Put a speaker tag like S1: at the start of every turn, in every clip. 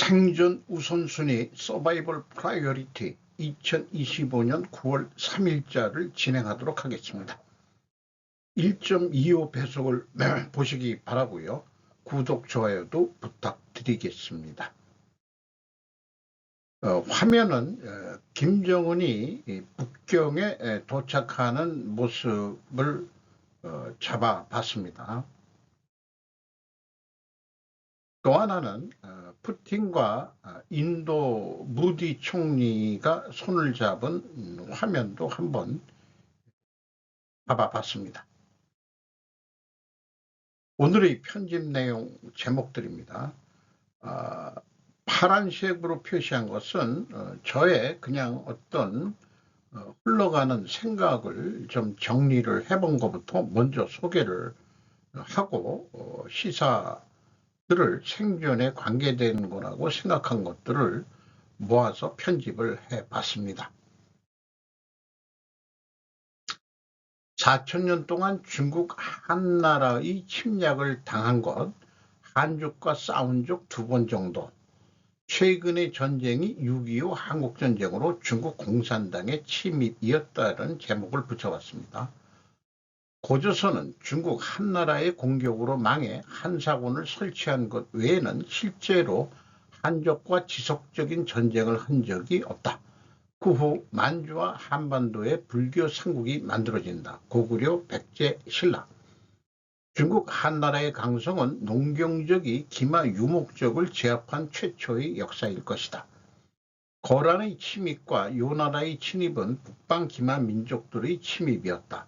S1: 생존 우선순위 서바이벌 프라이어리티 2025년 9월 3일자를 진행하도록 하겠습니다. 1.25 배속을 보시기 바라고요. 구독, 좋아요도 부탁드리겠습니다. 화면은 김정은이 북경에 도착하는 모습을 잡아봤습니다. 또 하나는 푸틴과 인도 무디 총리가 손을 잡은 화면도 한번 잡아봤습니다. 오늘의 편집 내용 제목들입니다. 파란색으로 표시한 것은 저의 그냥 어떤 흘러가는 생각을 좀 정리를 해본 것부터 먼저 소개를 하고 시사들을 생존에 관계된 거라고 생각한 것들을 모아서 편집을 해봤습니다. 4,000년 동안 중국 한나라의 침략을 당한 것, 한족과 싸운 적 2번 정도, 최근의 전쟁이 6.25 한국전쟁으로 중국 공산당의 침입이었다는 제목을 붙여봤습니다. 고조선은 중국 한나라의 공격으로 망해 한사군을 설치한 것 외에는 실제로 한족과 지속적인 전쟁을 한 적이 없다. 그 후 만주와 한반도에 불교 삼국이 만들어진다. 고구려 백제 신라. 중국 한나라의 강성은 농경적이 기마 유목적을 제압한 최초의 역사일 것이다. 거란의 침입과 요나라의 침입은 북방 기마 민족들의 침입이었다.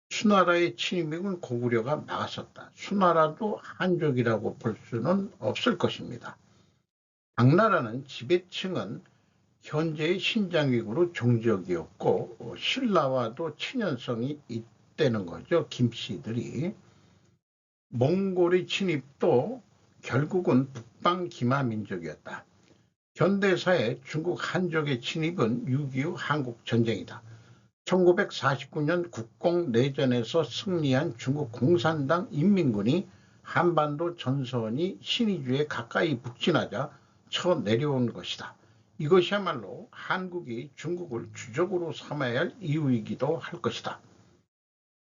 S1: 수나라의 침입은 고구려가 막았었다. 수나라도 한족이라고 볼 수는 없을 것입니다. 당나라는 지배층은 현재의 신장위구로 종족이었고 신라와도 친연성이 있다는 거죠. 김씨들이. 몽골의 침입도 결국은 북방 기마 민족이었다. 현대사의 중국 한족의 침입은 6.25 한국전쟁이다. 1949년 국공내전에서 승리한 중국 공산당 인민군이 한반도 전선이 신의주에 가까이 북진하자 쳐내려온 것이다. 이것이야말로 한국이 중국을 주적으로 삼아야 할 이유이기도 할 것이다.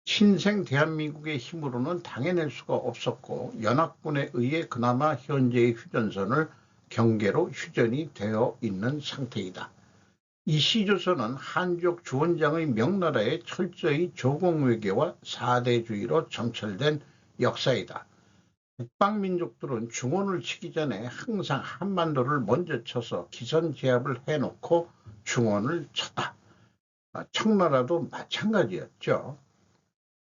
S1: 신생 대한민국의 힘으로는 당해낼 수가 없었고 연합군에 의해 그나마 현재의 휴전선을 경계로 휴전이 되어 있는 상태이다. 이 시조선은 한족 주원장의 명나라에 철저히 조공외교와 사대주의로 점철된 역사이다. 북방민족들은 중원을 치기 전에 항상 한반도를 먼저 쳐서 기선제압을 해놓고 중원을 쳤다. 청나라도 마찬가지였죠.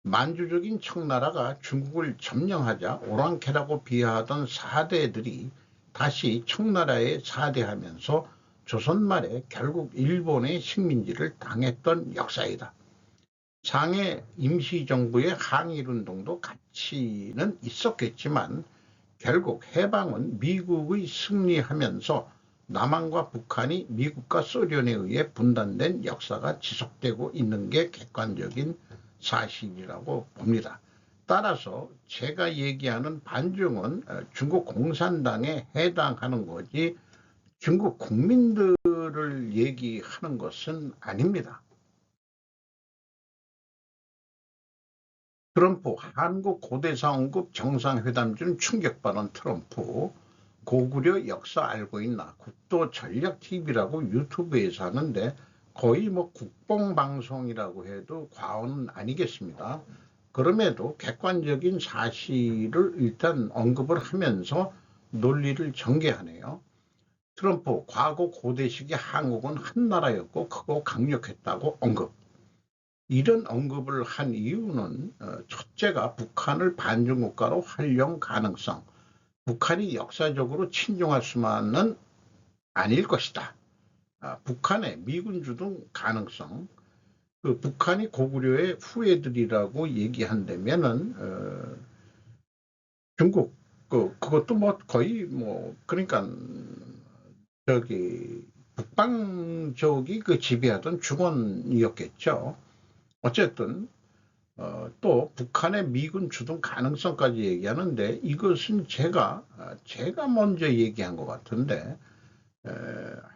S1: 만주족인 청나라가 중국을 점령하자 오랑캐라고 비하하던 사대들이 다시 청나라에 사대하면서 조선 말에 결국 일본의 식민지를 당했던 역사이다. 장애 임시정부의 항일운동도 가치는 있었겠지만 결국 해방은 미국의 승리하면서 남한과 북한이 미국과 소련에 의해 분단된 역사가 지속되고 있는 게 객관적인 사실이라고 봅니다. 따라서 제가 얘기하는 반중은 중국 공산당에 해당하는 거지 중국 국민들을 얘기하는 것은 아닙니다. 트럼프 한국 고대사 언급 정상회담 중 충격받은 트럼프. 고구려 역사 알고 있나? 국도전략TV라고 유튜브에서 하는데 거의 국뽕방송이라고 해도 과언은 아니겠습니다. 그럼에도 객관적인 사실을 일단 언급을 하면서 논리를 전개하네요. 트럼프 과거 고대시기 한국은 한나라였고 크고 강력했다고 언급. 이런 언급을 한 이유는 첫째가 북한을 반중국가로 활용 가능성, 북한이 역사적으로 친중할 수만은 아닐 것이다. 북한의 미군 주둔 가능성, 북한이 고구려의 후예들이라고 얘기한다면은 중국 그것도 거의 그러니까 북방 쪽이 지배하던 중원이었겠죠. 어쨌든 또 북한의 미군 주둔 가능성까지 얘기하는데 이것은 제가 먼저 얘기한 것 같은데 에,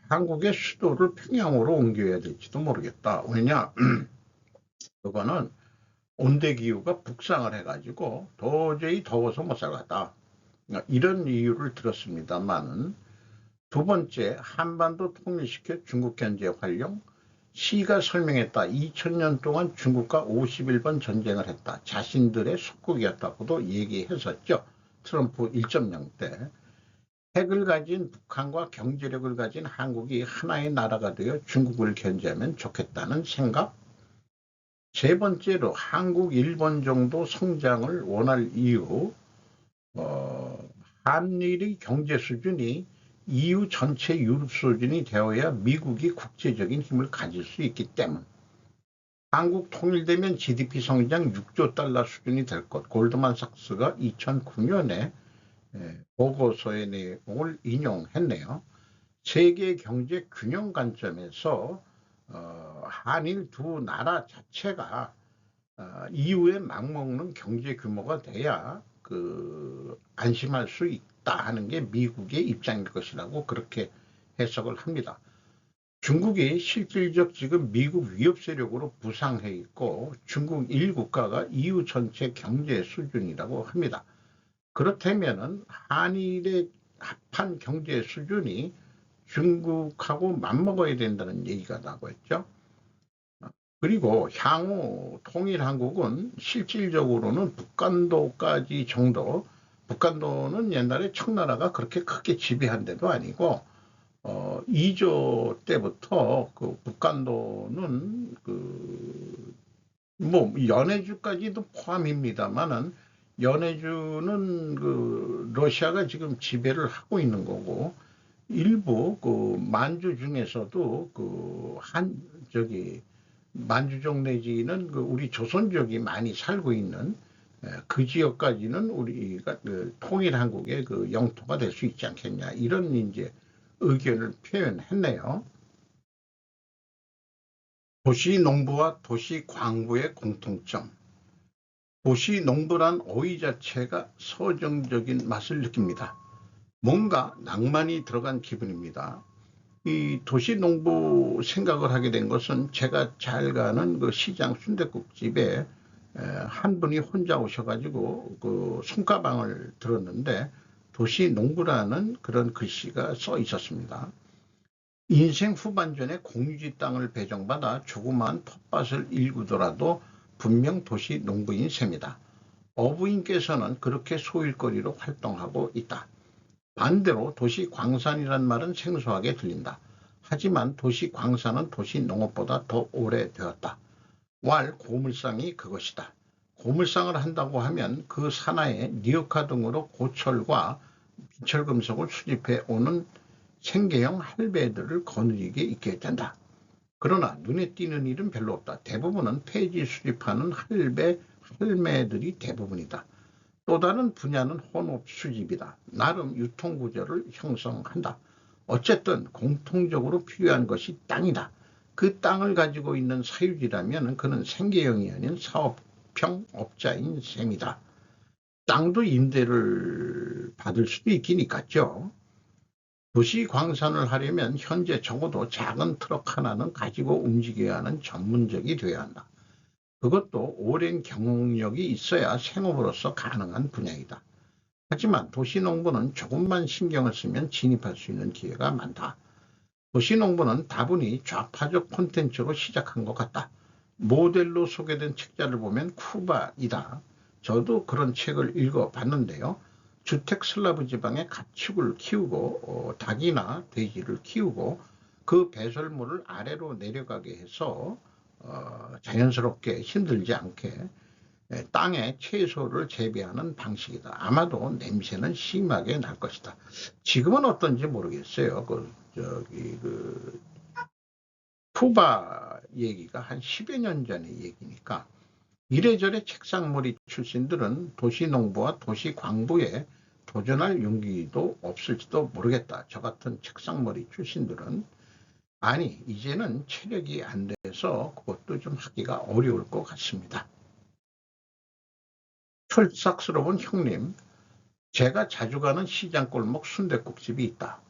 S1: 한국의 수도를 평양으로 옮겨야 될지도 모르겠다. 왜냐? 그거는 온대기후가 북상을 해가지고 도저히 더워서 못 살겠다. 이런 이유를 들었습니다만은 두 번째, 한반도 통일시켜 중국 견제 활용. 시가 설명했다. 2000년 동안 중국과 51번 전쟁을 했다. 자신들의 속국이었다고도 얘기했었죠. 트럼프 1.0 때. 핵을 가진 북한과 경제력을 가진 한국이 하나의 나라가 되어 중국을 견제하면 좋겠다는 생각. 세 번째로 한국, 일본 정도 성장을 원할 이유. 한일의 경제 수준이 EU 전체 유럽 수준이 되어야 미국이 국제적인 힘을 가질 수 있기 때문. 한국 통일되면 GDP 성장 6조 달러 수준이 될 것. 골드만삭스가 2009년에 보고서의 내용을 인용했네요. 세계 경제 균형 관점에서 한일 두 나라 자체가 이후에 막먹는 경제 규모가 돼야 안심할 수 있다 하는 게 미국의 입장일 것이라고 그렇게 해석을 합니다. 중국이 실질적 지금 미국 위협 세력으로 부상해 있고 중국 1국가가 EU 전체 경제 수준이라고 합니다. 그렇다면 한일의 합한 경제 수준이 중국하고 맞먹어야 된다는 얘기가 나고 있죠. 그리고 향후 통일한국은 실질적으로는 북한도까지 정도, 북한도는 옛날에 청나라가 그렇게 크게 지배한 데도 아니고 2조 때부터 북한도는 뭐 연해주까지도 포함입니다만은 연해주는 러시아가 지금 지배를 하고 있는 거고 일부 만주 중에서도 만주족 내지는 우리 조선족이 많이 살고 있는 그 지역까지는 우리가 통일한국의 영토가 될 수 있지 않겠냐 이런 이제 의견을 표현했네요. 도시농부와 도시광부의 공통점. 도시농부란 어휘 자체가 서정적인 맛을 느낍니다. 뭔가 낭만이 들어간 기분입니다. 이 도시농부 생각을 하게 된 것은 제가 잘 가는 시장 순댓국집에 한 분이 혼자 오셔가지고 손가방을 들었는데 도시농부라는 그런 글씨가 써 있었습니다. 인생 후반전에 공유지 땅을 배정받아 조그마한 텃밭을 일구더라도 분명 도시농부인 셈이다. 어부인께서는 그렇게 소일거리로 활동하고 있다. 반대로 도시광산이란 말은 생소하게 들린다. 하지만 도시광산은 도시농업보다 더 오래되었다. 왈 고물상이 그것이다. 고물상을 한다고 하면 그 산하에 니오카 등으로 고철과 비철금속을 수집해 오는 생계형 할배들을 거느리게 있게 된다. 그러나 눈에 띄는 일은 별로 없다. 대부분은 폐지 수집하는 할매들이 대부분이다. 또 다른 분야는 혼업 수집이다. 나름 유통구조를 형성한다. 어쨌든 공통적으로 필요한 것이 땅이다. 그 땅을 가지고 있는 사유지라면 그는 생계형이 아닌 사업형 업자인 셈이다. 땅도 임대를 받을 수도 있긴 있겠죠. 도시 광산을 하려면 현재 적어도 작은 트럭 하나는 가지고 움직여야 하는 전문적이 되어야 한다. 그것도 오랜 경력이 있어야 생업으로서 가능한 분야이다. 하지만 도시농부는 조금만 신경을 쓰면 진입할 수 있는 기회가 많다. 도시농부는 다분히 좌파적 콘텐츠로 시작한 것 같다. 모델로 소개된 책자를 보면 쿠바이다. 저도 그런 책을 읽어봤는데요. 주택 슬라브 지방에 가축을 키우고 닭이나 돼지를 키우고 그 배설물을 아래로 내려가게 해서 자연스럽게 힘들지 않게 땅에 채소를 재배하는 방식이다. 아마도 냄새는 심하게 날 것이다. 지금은 어떤지 모르겠어요. 쿠바 얘기가 한 10여 년 전의 얘기니까 이래저래 책상머리 출신들은 도시농부와 도시광부에 도전할 용기도 없을지도 모르겠다. 저 같은 책상머리 출신들은 아니 이제는 체력이 안 돼서 그것도 좀 하기가 어려울 것 같습니다. 철싹스러운 형님, 제가 자주 가는 시장골목 순댓국집이 있다.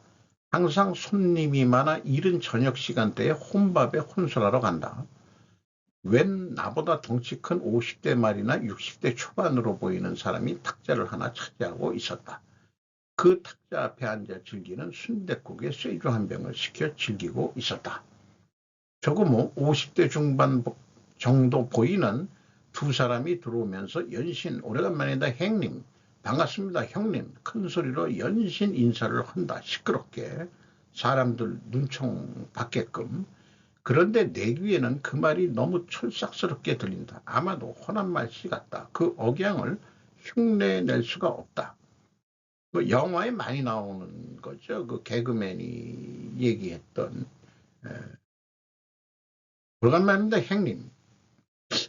S1: 항상 손님이 많아 이른 저녁 시간대에 혼밥에 혼술하러 간다. 웬 나보다 덩치 큰 50대 말이나 60대 초반으로 보이는 사람이 탁자를 하나 차지하고 있었다. 그 탁자 앞에 앉아 즐기는 순댓국에 쇠주 한 병을 시켜 즐기고 있었다. 조금 후 50대 중반 정도 보이는 두 사람이 들어오면서 연신 오래간만이다 형님, 반갑습니다 형님, 큰 소리로 연신 인사를 한다. 시끄럽게 사람들 눈총 받게끔. 그런데 내 귀에는 그 말이 너무 철싹스럽게 들린다. 아마도 호남 말씨 같다. 그 억양을 흉내낼 수가 없다. 그 영화에 많이 나오는 거죠. 그 개그맨이 얘기했던 오래간만입니다 형님.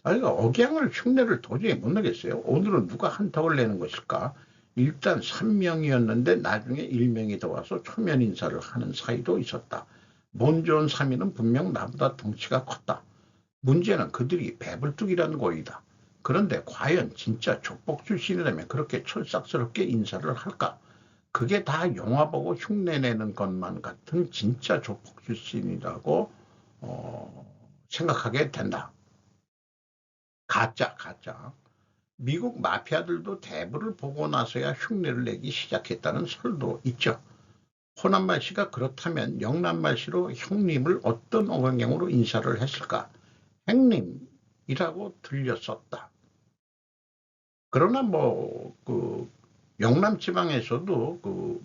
S1: 아니, 억양을 흉내를 도저히 못 내겠어요. 오늘은 누가 한턱을 내는 것일까? 일단 3명이었는데 나중에 1명이 더 와서 초면 인사를 하는 사이도 있었다. 먼저 온 3인은 분명 나보다 덩치가 컸다. 문제는 그들이 배불뚝이라는 거이다. 그런데 과연 진짜 족복 출신이라면 그렇게 철싹스럽게 인사를 할까? 그게 다 영화 보고 흉내내는 것만 같은 진짜 족복 출신이라고 생각하게 된다. 가짜. 미국 마피아들도 대부를 보고 나서야 흉내를 내기 시작했다는 설도 있죠. 호남말 씨가 그렇다면 영남말 씨로 형님을 어떤 억양으로 인사를 했을까? 형님이라고 들렸었다. 그러나 영남 지방에서도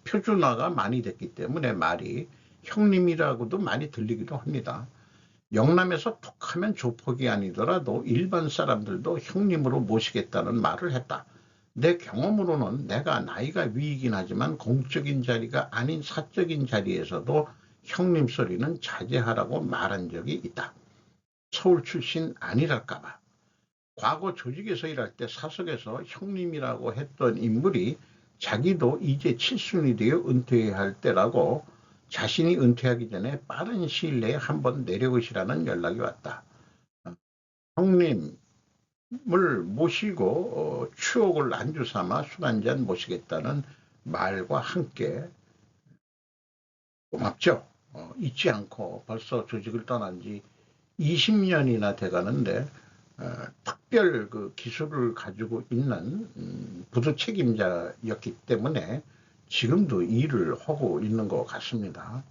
S1: 표준화가 많이 됐기 때문에 말이 형님이라고도 많이 들리기도 합니다. 영남에서 톡하면 조폭이 아니더라도 일반 사람들도 형님으로 모시겠다는 말을 했다. 내 경험으로는 내가 나이가 위이긴 하지만 공적인 자리가 아닌 사적인 자리에서도 형님 소리는 자제하라고 말한 적이 있다. 서울 출신 아니랄까봐. 과거 조직에서 일할 때 사석에서 형님이라고 했던 인물이 자기도 이제 칠순이 되어 은퇴해야 할 때라고 자신이 은퇴하기 전에 빠른 시일 내에 한번 내려오시라는 연락이 왔다. 형님을 모시고 추억을 안주 삼아 술 한잔 모시겠다는 말과 함께 고맙죠. 잊지 않고 벌써 조직을 떠난 지 20년이나 돼가는데 특별 그 기술을 가지고 있는 부도 책임자였기 때문에 지금도 일을 하고 있는 것 같습니다.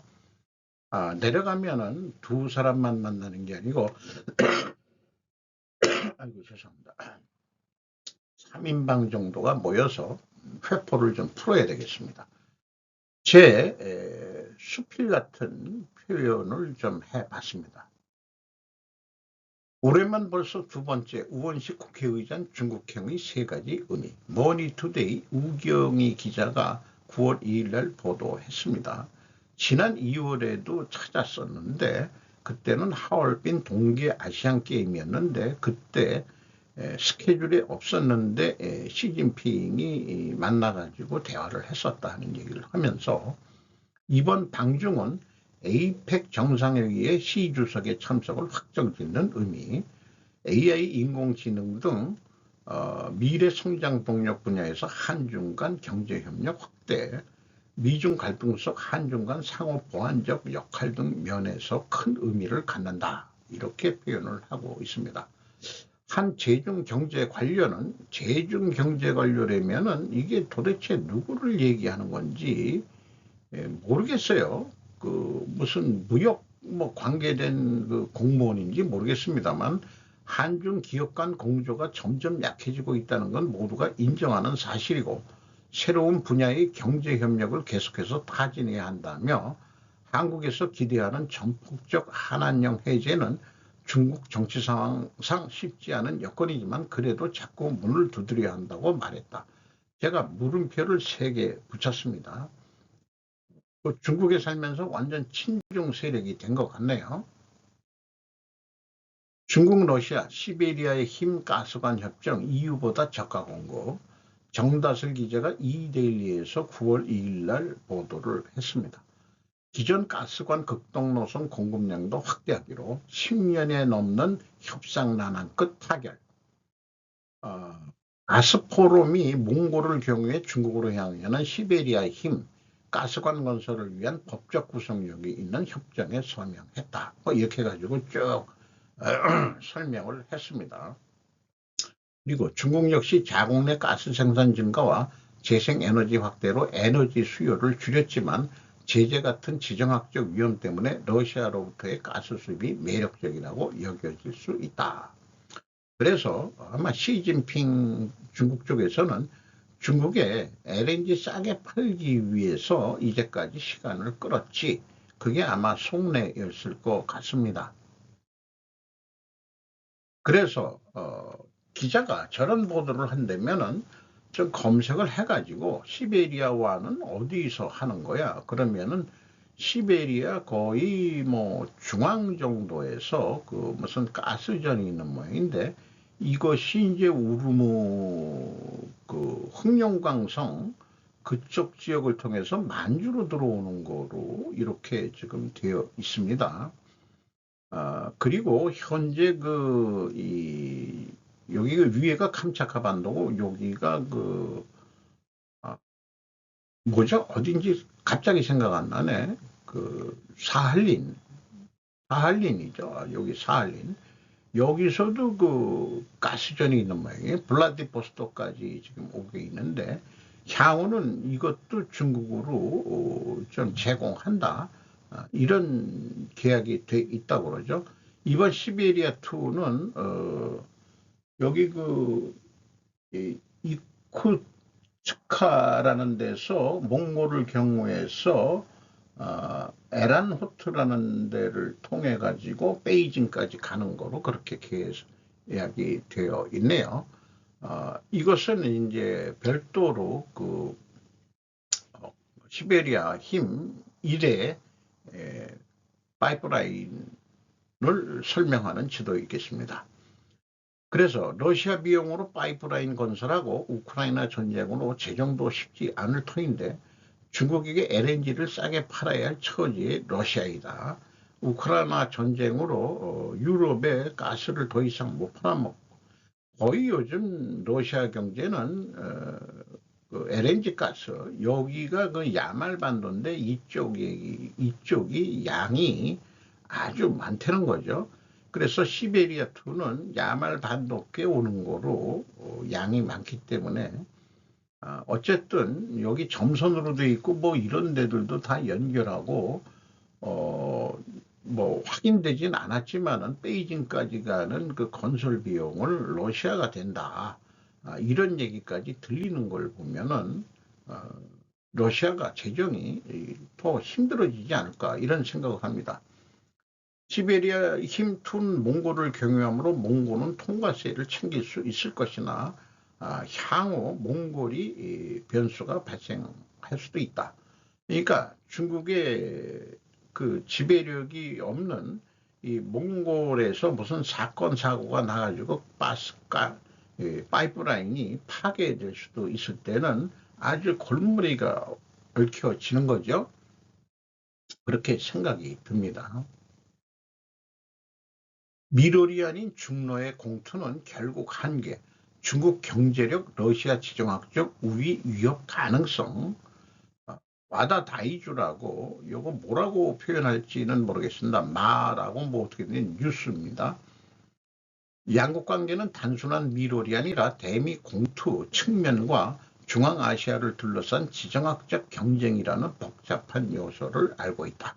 S1: 내려가면은 두 사람만 만나는 게 아니고 아이고 죄송합니다. 3인방 정도가 모여서 회포를 좀 풀어야 되겠습니다. 제 수필 같은 표현을 좀 해봤습니다. 올해만 벌써 두 번째 우원식 국회의장 중국행의 세 가지 의미. 머니투데이 우경희 기자가 9월 2일 날 보도했습니다. 지난 2월에도 찾았었는데 그때는 하얼빈 동계 아시안 게임이었는데 그때 스케줄에 없었는데 시진핑이 만나가지고 대화를 했었다는 얘기를 하면서 이번 방중은 에이펙 정상회의에 시 주석의 참석을 확정짓는 의미, AI 인공지능 등 미래 성장 동력 분야에서 한중 간 경제협력 확대, 미중 갈등 속 한중 간 상호 보완적 역할 등 면에서 큰 의미를 갖는다. 이렇게 표현을 하고 있습니다. 한 제중경제관료는 제중경제관료라면은 이게 도대체 누구를 얘기하는 건지 모르겠어요. 무슨 무역 관계된 그 공무원인지 모르겠습니다만 한중 기업 간 공조가 점점 약해지고 있다는 건 모두가 인정하는 사실이고 새로운 분야의 경제 협력을 계속해서 타진해야 한다며 한국에서 기대하는 전폭적 한한령 해제는 중국 정치 상황상 쉽지 않은 여건이지만 그래도 자꾸 문을 두드려야 한다고 말했다. 제가 물음표를 3개 붙였습니다. 중국에 살면서 완전 친중 세력이 된 것 같네요. 중국 러시아 시베리아의 힘 가스관 협정 EU보다 저가 공급. 정다슬 기자가 이데일리에서 9월 2일 날 보도를 했습니다. 기존 가스관 극동노선 공급량도 확대하기로 10년에 넘는 협상 난항 끝 타결. 가스포럼이 몽골을 경유해 중국으로 향하는 시베리아 힘 가스관 건설을 위한 법적 구속력이 있는 협정에 서명했다. 이렇게 해가지고 쭉 설명을 했습니다. 그리고 중국 역시 자국 내 가스 생산 증가와 재생에너지 확대로 에너지 수요를 줄였지만 제재 같은 지정학적 위험 때문에 러시아로부터의 가스 수입이 매력적이라고 여겨질 수 있다. 그래서 아마 시진핑 중국 쪽에서는 중국에 LNG 싸게 팔기 위해서 이제까지 시간을 끌었지, 그게 아마 속내였을 것 같습니다. 그래서 기자가 저런 보도를 한다면은 좀 검색을 해가지고 시베리아와는 어디서 하는 거야? 그러면은 시베리아 거의 뭐 중앙 정도에서 그 무슨 가스전이 있는 모양인데, 이것이 이제 우르무 그 흑룡강성 그쪽 지역을 통해서 만주로 들어오는 거로 이렇게 지금 되어 있습니다. 그리고 현재 여기가 위에가 캄차카 반도고 여기가 아, 뭐죠? 어딘지 갑자기 생각 안 나네. 사할린이죠. 여기 사할린. 여기서도 그 가스전이 있는 모양이에요. 블라디보스토크까지 지금 오게 있는데, 향후는 이것도 중국으로 좀 제공한다. 이런 계약이 돼 있다고 그러죠. 이번 시베리아2는 여기 이쿠츠카라는 데서 몽골을 경유해서 에란호트라는 데를 통해 가지고 베이징까지 가는 거로 그렇게 계약이 되어 있네요. 이것은 이제 별도로 시베리아 힘 1의 파이프라인을 설명하는 지도이겠습니다. 그래서 러시아 비용으로 파이프라인 건설하고 우크라이나 전쟁으로 재정도 쉽지 않을 터인데 중국에게 LNG를 싸게 팔아야 할 처지의 러시아이다. 우크라이나 전쟁으로 유럽에 가스를 더 이상 못 팔아먹고, 거의 요즘 러시아 경제는 LNG 가스, 여기가 그 야말 반도인데 이쪽이 양이 아주 많다는 거죠. 그래서 시베리아2는 야말 반도께 오는 거로 양이 많기 때문에 어쨌든 여기 점선으로 돼 있고 뭐 이런 데들도 다 연결하고 뭐 확인되진 않았지만은 베이징까지 가는 그 건설 비용을 러시아가 된다. 이런 얘기까지 들리는 걸 보면은 러시아가 재정이 더 힘들어지지 않을까 이런 생각을 합니다. 시베리아 힘툰 몽골을 경유함으로 몽골은 통과세를 챙길 수 있을 것이나 향후 몽골이 변수가 발생할 수도 있다. 그러니까 중국의 그 지배력이 없는 이 몽골에서 무슨 사건 사고가 나가지고 파이프라인이 파괴될 수도 있을 때는 아주 골머리가 얽혀지는 거죠. 그렇게 생각이 듭니다. 미로리 아닌 중로의 공투는 결국 한계, 중국 경제력, 러시아 지정학적 우위 위협 가능성, 와다 다이주라고, 요거 뭐라고 표현할지는 모르겠습니다. 마라고 뭐 어떻게 된 뉴스입니다. 양국 관계는 단순한 미로리 아니라 대미 공투 측면과 중앙아시아를 둘러싼 지정학적 경쟁이라는 복잡한 요소를 알고 있다.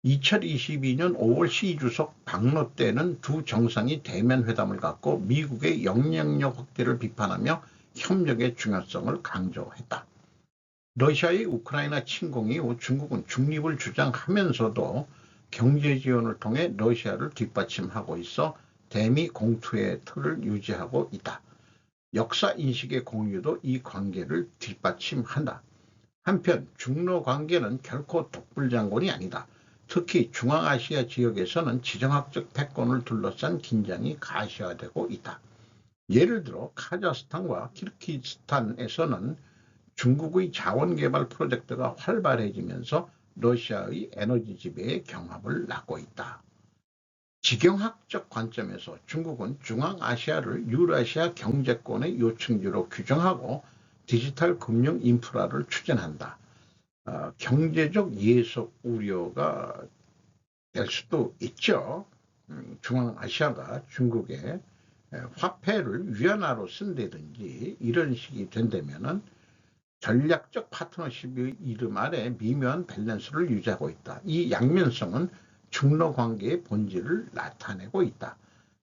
S1: 2022년 5월 시 주석 방로 때는 두 정상이 대면 회담을 갖고 미국의 영향력 확대를 비판하며 협력의 중요성을 강조했다. 러시아의 우크라이나 침공 이후 중국은 중립을 주장하면서도 경제 지원을 통해 러시아를 뒷받침하고 있어 대미 공투의 틀을 유지하고 있다. 역사 인식의 공유도 이 관계를 뒷받침한다. 한편 중러 관계는 결코 독불장군이 아니다. 특히 중앙아시아 지역에서는 지정학적 패권을 둘러싼 긴장이 가시화되고 있다. 예를 들어 카자흐스탄과 키르기스탄에서는 중국의 자원개발 프로젝트가 활발해지면서 러시아의 에너지 지배에 경합을 낳고 있다. 지경학적 관점에서 중국은 중앙아시아를 유라시아 경제권의 요충지로 규정하고 디지털 금융 인프라를 추진한다. 경제적 예속 우려가 될 수도 있죠. 중앙아시아가 중국의 화폐를 위안화로 쓴다든지 이런 식이 된다면은 전략적 파트너십의 이름 아래 미묘한 밸런스를 유지하고 있다. 이 양면성은 중러 관계의 본질을 나타내고 있다.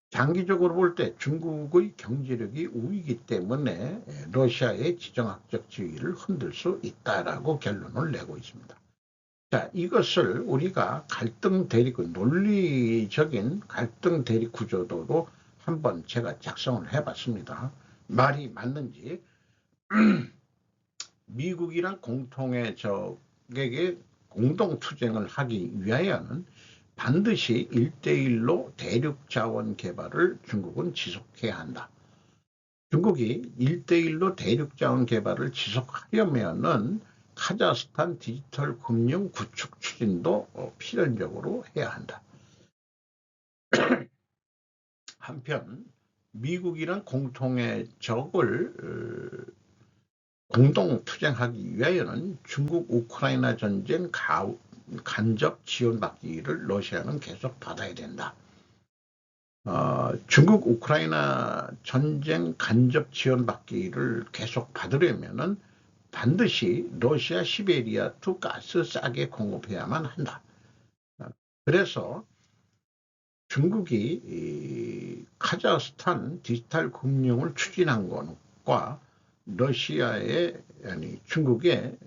S1: 장기적으로 볼 때 중국의 경제력이 우위이기 때문에 러시아의 지정학적 지위를 흔들 수 있다라고 결론을 내고 있습니다. 자, 이것을 우리가 논리적인 갈등 대립 구조도로 한번 제가 작성을 해봤습니다. 말이 맞는지. 미국이란 공통의 적에게 공동투쟁을 하기 위하여는 반드시 1대1로 대륙자원 개발을 중국은 지속해야 한다. 중국이 1대1로 대륙자원 개발을 지속하려면은 카자흐스탄 디지털 금융 구축 추진도 필연적으로 해야 한다. 한편 미국이란 공통의 적을 공동 투쟁하기 위하여는 중국 우크라이나 전쟁 간접 지원받기를 러시아는 계속 받아야 된다. 중국 우크라이나 전쟁 간접 지원받기를 계속 받으려면은 반드시 러시아 시베리아2 가스 싸게 공급해야만 한다. 그래서 중국이 카자흐스탄 디지털 금융을 추진한 것과 러시아의 중국의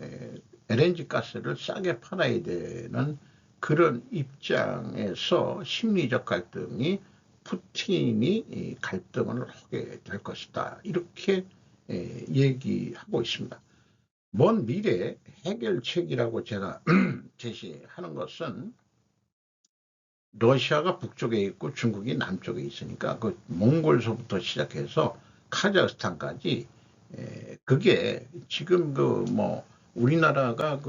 S1: LNG 가스를 싸게 팔아야 되는 그런 입장에서 심리적 갈등이 푸틴이 갈등을 하게 될 것이다. 이렇게 얘기하고 있습니다. 먼 미래 해결책이라고 제가 제시하는 것은 러시아가 북쪽에 있고 중국이 남쪽에 있으니까 그 몽골서부터 시작해서 카자흐스탄까지 그게 지금 우리나라가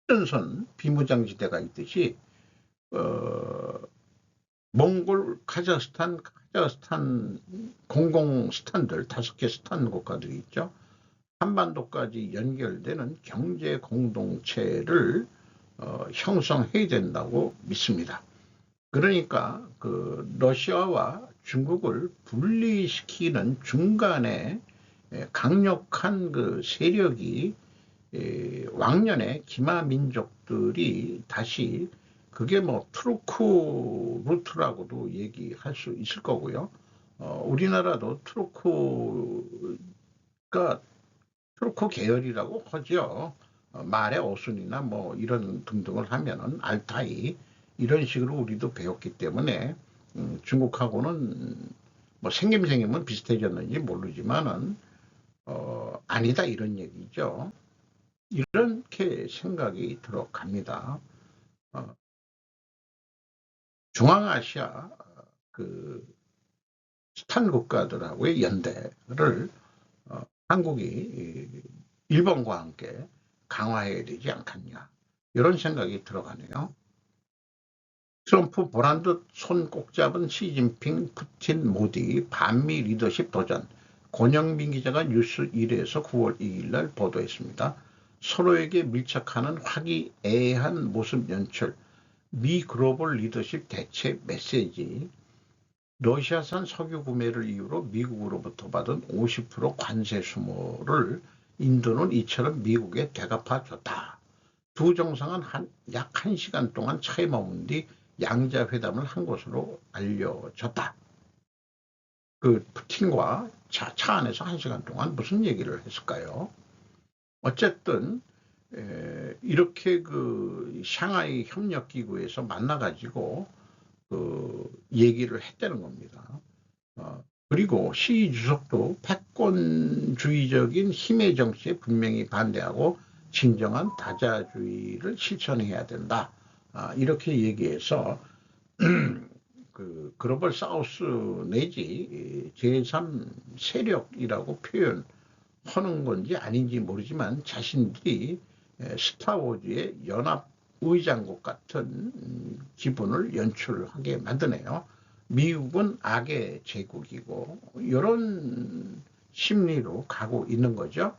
S1: 휴전선 비무장지대가 있듯이 몽골 카자흐스탄 공공스탄들 5개 스탄 국가들이 있죠. 한반도까지 연결되는 경제 공동체를 형성해야 된다고 믿습니다. 그러니까 러시아와 중국을 분리시키는 중간에 강력한 세력이 왕년의 기마 민족들이 다시 그게 트루크 루트라고도 얘기할 수 있을 거고요. 우리나라도 트루크 계열이라고 하죠. 말의 어순이나 이런 등등을 하면은 알타이 이런 식으로 우리도 배웠기 때문에 중국하고는 생김은 비슷해졌는지 모르지만은 아니다 이런 얘기죠. 이렇게 생각이 들어갑니다. 중앙아시아 스탄 국가들하고의 연대를 한국이 일본과 함께 강화해야 되지 않겠냐 이런 생각이 들어가네요. 트럼프 보란 듯 손 꼭 잡은 시진핑, 푸틴, 모디 반미 리더십 도전. 권영민 기자가 뉴스 1에서 9월 2일 날 보도했습니다. 서로에게 밀착하는 화기애애한 모습 연출. 미 글로벌 리더십 대체 메시지. 러시아산 석유 구매를 이유로 미국으로부터 받은 50% 관세 수모를 인도는 이처럼 미국에 되갚아 줬다. 두 정상은 약 1시간 동안 차에 머문 뒤 양자회담을 한 것으로 알려졌다. 푸틴과 차 안에서 1시간 동안 무슨 얘기를 했을까요? 어쨌든 이렇게 샹하이 협력기구에서 만나가지고 얘기를 했다는 겁니다. 그리고 시 주석도 패권주의적인 힘의 정치에 분명히 반대하고 진정한 다자주의를 실천해야 된다. 이렇게 얘기해서 글로벌 사우스 내지 제3 세력이라고 표현하는 건지 아닌지 모르지만 자신들이 스타워즈의 연합 의장국 같은 기분을 연출하게 만드네요. 미국은 악의 제국이고 이런 심리로 가고 있는 거죠.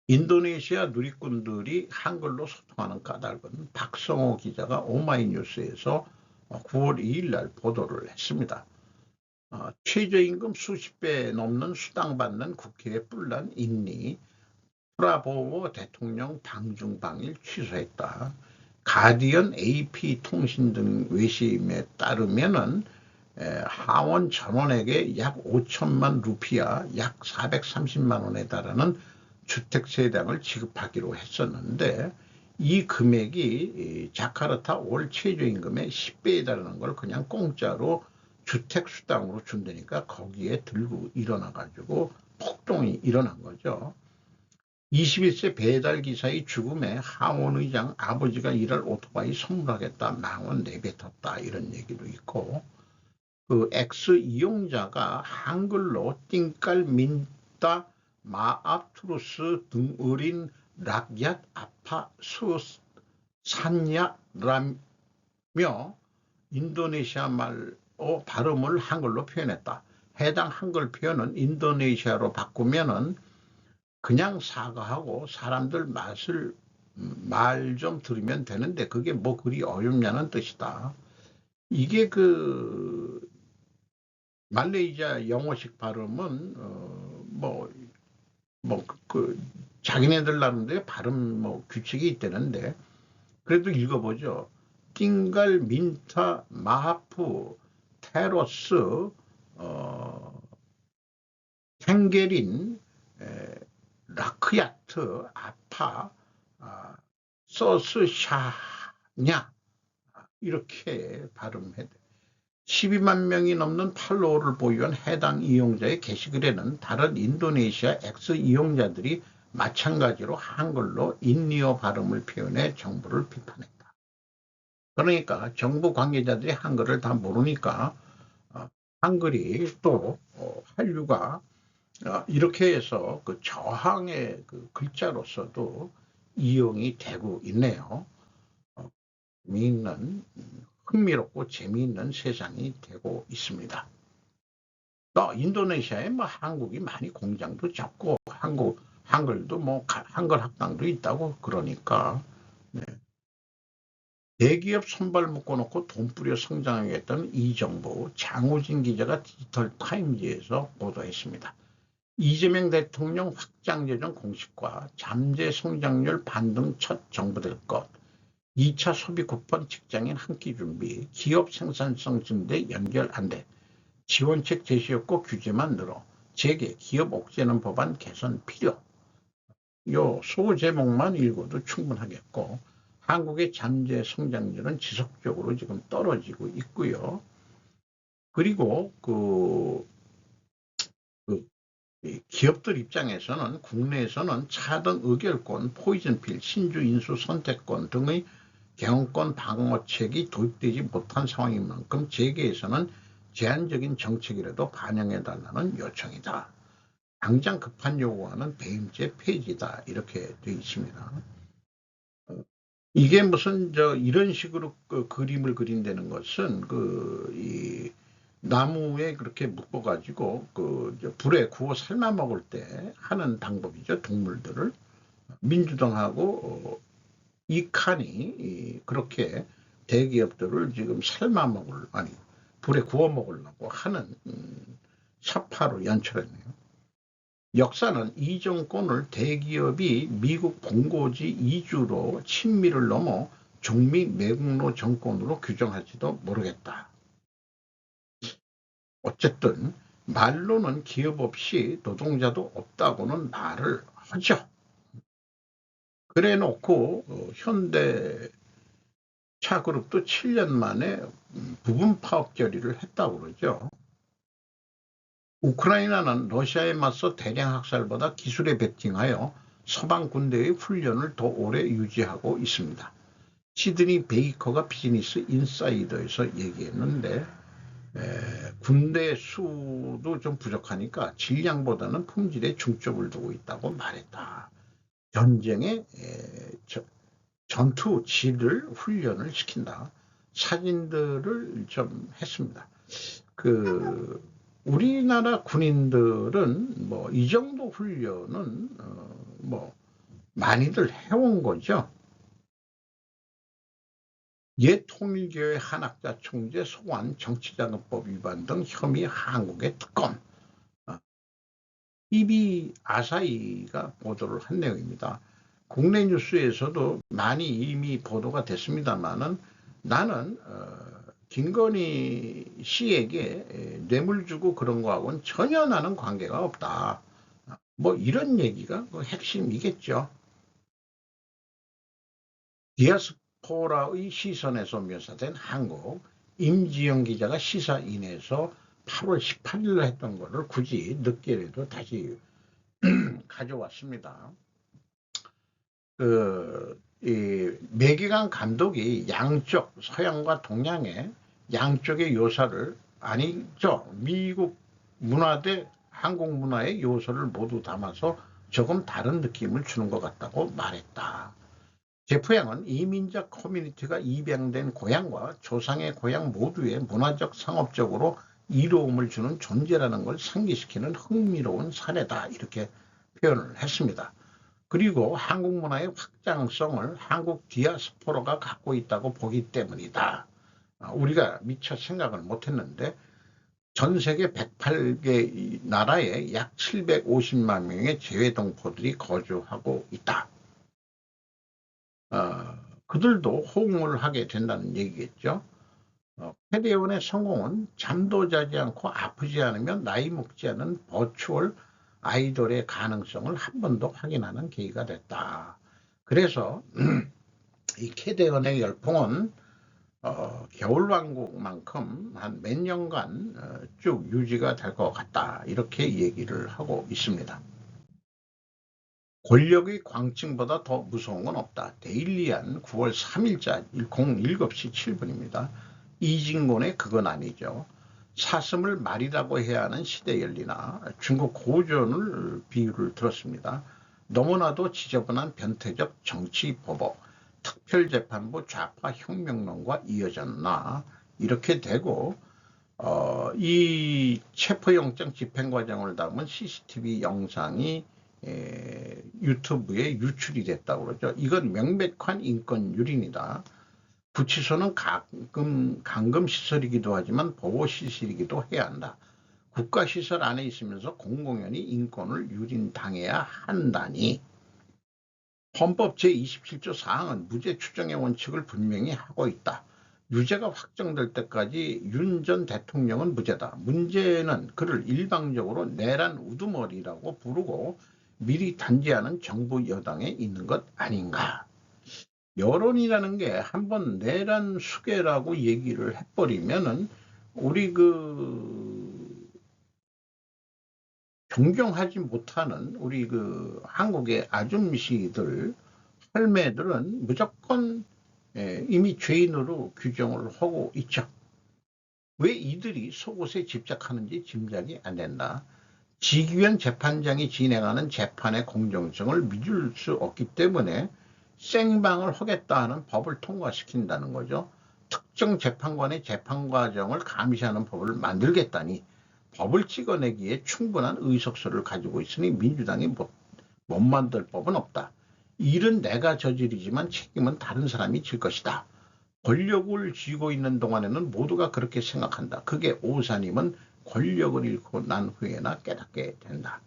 S1: 인도네시아 누리꾼들이 한글로 소통하는 까닭은 박성호 기자가 오마이뉴스에서 9월 2일 날 보도를 했습니다. 최저임금 수십 배 넘는 수당 받는 국회에 뿔난 인리, 프라보워 대통령 방중방일 취소했다. 가디언, AP 통신 등 외신에 따르면은 하원 전원에게 약 5천만 루피아, 약 430만 원에 달하는 주택세당을 지급하기로 했었는데 이 금액이 자카르타 월 최저임금의 10배에 달하는 걸 그냥 공짜로 주택수당으로 준다니까 거기에 들고 일어나가지고 폭동이 일어난 거죠. 21세 배달기사의 죽음에 하원의장 아버지가 일할 오토바이 선물하겠다 망언 내뱉었다 이런 얘기도 있고 그 X 이용자가 한글로 띵깔 민따 마아투루스 등어린 락얏 아파 산야라며 인도네시아 말로 발음을 한글로 표현했다. 해당 한글 표현은 인도네시아로 바꾸면은 그냥 사과하고 사람들 말 좀 들으면 되는데 그게 뭐 그리 어렵냐는 뜻이다. 이게 그 말레이시아 영어식 발음은 자기네들 나름대로 발음 규칙이 있다는데 그래도 읽어보죠. 띵갈 민타 마하프 테로스 탱게린 라크야트 아파 소스 샤냐 이렇게 발음해야 돼. 12만 명이 넘는 팔로워를 보유한 해당 이용자의 게시글에는 다른 인도네시아 X 이용자들이 마찬가지로 한글로 인리어 발음을 표현해 정부를 비판했다. 그러니까 정부 관계자들이 한글을 다 모르니까 한글이 또 한류가 이렇게 해서 그 저항의 그 글자로서도 이용이 되고 있네요. 흥미롭고 재미있는 세상이 되고 있습니다. 또 인도네시아에 한국이 많이 공장도 잡고 한글도 한글 학당도 있다고 그러니까 네. 대기업 손발 묶어놓고 돈 뿌려 성장하겠다는 이 정부 장우진 기자가 디지털 타임즈에서 보도했습니다. 이재명 대통령 확장 재정 공식화, 잠재 성장률 반등 첫 정부될 것, 2차 소비 쿠폰 직장인 한 끼 준비, 기업 생산성 증대 연결 안 돼, 지원책 제시 없고 규제만 늘어, 재계, 기업 옥죄는 법안 개선 필요. 요 소제목만 읽어도 충분하겠고 한국의 잠재 성장률은 지속적으로 지금 떨어지고 있고요. 그리고 기업들 입장에서는 국내에서는 차등 의결권, 포이즌필, 신주 인수 선택권 등의 경영권 방어책이 도입되지 못한 상황인 만큼 재계에서는 제한적인 정책이라도 반영해달라는 요청이다. 당장 급한 요구하는 배임죄 폐지다. 이렇게 되어 있습니다. 이게 무슨 이런 식으로 그림을 그린다는 것은 이 나무에 그렇게 묶어가지고 불에 구워 삶아 먹을 때 하는 방법이죠. 동물들을 민주당하고 이 칸이 그렇게 대기업들을 지금 불에 구워 먹으려고 하는 샤파로 연출했네요. 역사는 이 정권을 대기업이 미국 본고지 이주로 친미를 넘어 중미 매국노 정권으로 규정할지도 모르겠다. 어쨌든 말로는 기업 없이 노동자도 없다고는 말을 하죠. 그래 놓고 현대차그룹도 7년 만에 부분 파업 결의를 했다고 그러죠. 우크라이나는 러시아에 맞서 대량 학살보다 기술에 베팅하여 서방 군대의 훈련을 더 오래 유지하고 있습니다. 시드니 베이커가 비즈니스 인사이더에서 얘기했는데 군대 수도 좀 부족하니까 질량보다는 품질에 중점을 두고 있다고 말했다. 전쟁의 전투지를 훈련을 시킨다. 사진들을 좀 했습니다. 우리나라 군인들은 뭐 이 정도 훈련은 뭐 많이들 해온 거죠. 옛 통일교회 한학자 총재 소환 정치자금법 위반 등 혐의 한국의 특검. 이비 아사히가 보도를 한 내용입니다. 국내 뉴스에서도 많이 이미 보도가 됐습니다만은 나는 김건희 씨에게 뇌물 주고 그런 거하고는 전혀 나는 관계가 없다. 뭐 이런 얘기가 그 핵심이겠죠. 디아스포라의 시선에서 묘사된 한국, 임지영 기자가 시사인에서 8월 18일로 했던 거를 굳이 늦게라도 다시 가져왔습니다. 매기관 감독이 양쪽 서양과 동양의 양쪽의 요소를 아니죠. 미국 문화 대 한국 문화의 요소를 모두 담아서 조금 다른 느낌을 주는 것 같다고 말했다. 제프양은 이민자 커뮤니티가 입양된 고향과 조상의 고향 모두의 문화적 상업적으로 이로움을 주는 존재라는 걸 상기시키는 흥미로운 사례다. 이렇게 표현을 했습니다. 그리고 한국 문화의 확장성을 한국 디아스포라가 갖고 있다고 보기 때문이다. 우리가 미처 생각을 못했는데 전 세계 108개 나라에 약 750만 명의 재외동포들이 거주하고 있다. 그들도 호응을 하게 된다는 얘기겠죠. 캐대원의 성공은 잠도 자지 않고 아프지 않으면 나이 먹지 않은 버추얼 아이돌의 가능성을 한 번 더 확인하는 계기가 됐다. 그래서 이 캐대원의 열풍은 겨울왕국만큼 한 몇 년간 쭉 유지가 될 것 같다. 이렇게 얘기를 하고 있습니다. 권력의 광증보다 더 무서운 건 없다. 데일리안 9월 3일자 07시 7분입니다. 이진곤의 그건 아니죠. 사슴을 말이라고 해야 하는 시대 열리나 중국 고전을 비유를 들었습니다. 너무나도 지저분한 변태적 정치 보복, 특별재판부 좌파 혁명론과 이어졌나 이렇게 되고 이 체포영장 집행과정을 담은 CCTV 영상이 유튜브에 유출이 됐다고 그러죠. 이건 명백한 인권 유린이다. 구치소는 감금시설이기도 하지만 보호시설이기도 해야 한다. 국가시설 안에 있으면서 공공연히 인권을 유린당해야 한다니. 헌법 제27조 4항은 무죄 추정의 원칙을 분명히 하고 있다. 유죄가 확정될 때까지 윤 전 대통령은 무죄다. 문제는 그를 일방적으로 내란 우두머리라고 부르고 미리 단죄하는 정부 여당에 있는 것 아닌가. 여론이라는 게 한번 내란 수괴라고 얘기를 해버리면은 우리 존경하지 못하는 우리 한국의 아줌씨들, 할매들은 무조건 이미 죄인으로 규정을 하고 있죠. 왜 이들이 속옷에 집착하는지 짐작이 안 된다. 지기현 재판장이 진행하는 재판의 공정성을 믿을 수 없기 때문에 생방을 하겠다 하는 법을 통과시킨다는 거죠. 특정 재판관의 재판 과정을 감시하는 법을 만들겠다니 법을 찍어내기에 충분한 의석수를 가지고 있으니 민주당이 못 만들 법은 없다. 일은 내가 저지르지만 책임은 다른 사람이 질 것이다. 권력을 쥐고 있는 동안에는 모두가 그렇게 생각한다. 그게 오사님은 권력을 잃고 난 후에나 깨닫게 된다.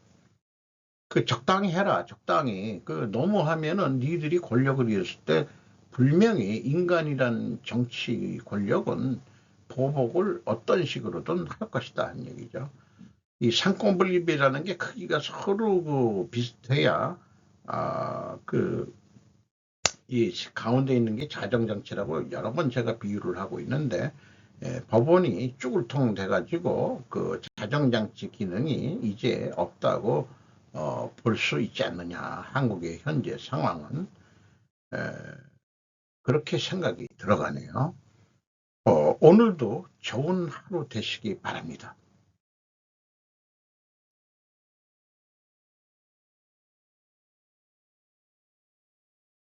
S1: 적당히 해라. 적당히. 너무하면은 니들이 권력을 잃었을 때 분명히 인간이란 정치 권력은 보복을 어떤 식으로든 할 것이다 하는 얘기죠. 이 상권분립이라는 게 크기가 서로 비슷해야 이 가운데 있는 게 자정장치라고 여러 번 제가 비유를 하고 있는데 법원이 쭈글통 돼가지고 자정장치 기능이 이제 없다고 볼 수 있지 않느냐. 한국의 현재 상황은 그렇게 생각이 들어가네요. 오늘도 좋은 하루 되시기 바랍니다.